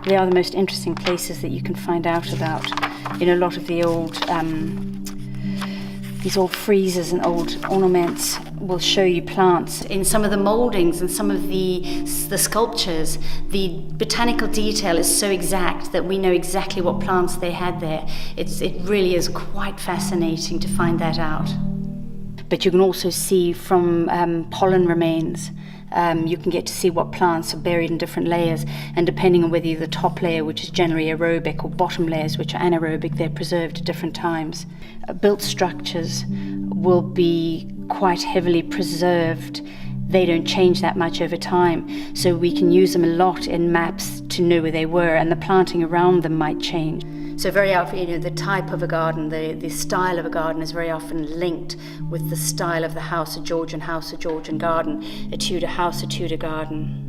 They are the most interesting places that you can find out about. In a lot of the old, these old friezes and old ornaments will show you plants. In some of the mouldings and some of the sculptures, the botanical detail is so exact that we know exactly what plants they had there. It really is quite fascinating to find that out. But you can also see from pollen remains, you can get to see what plants are buried in different layers, and depending on whether you're the top layer, which is generally aerobic, or bottom layers, which are anaerobic, they're preserved at different times. Built structures will be quite heavily preserved. They don't change that much over time, so we can use them a lot in maps to know where they were, and the planting around them might change. So very often, the type of a garden, the style of a garden is very often linked with the style of the house, a Georgian house, a Georgian garden, a Tudor house, a Tudor garden.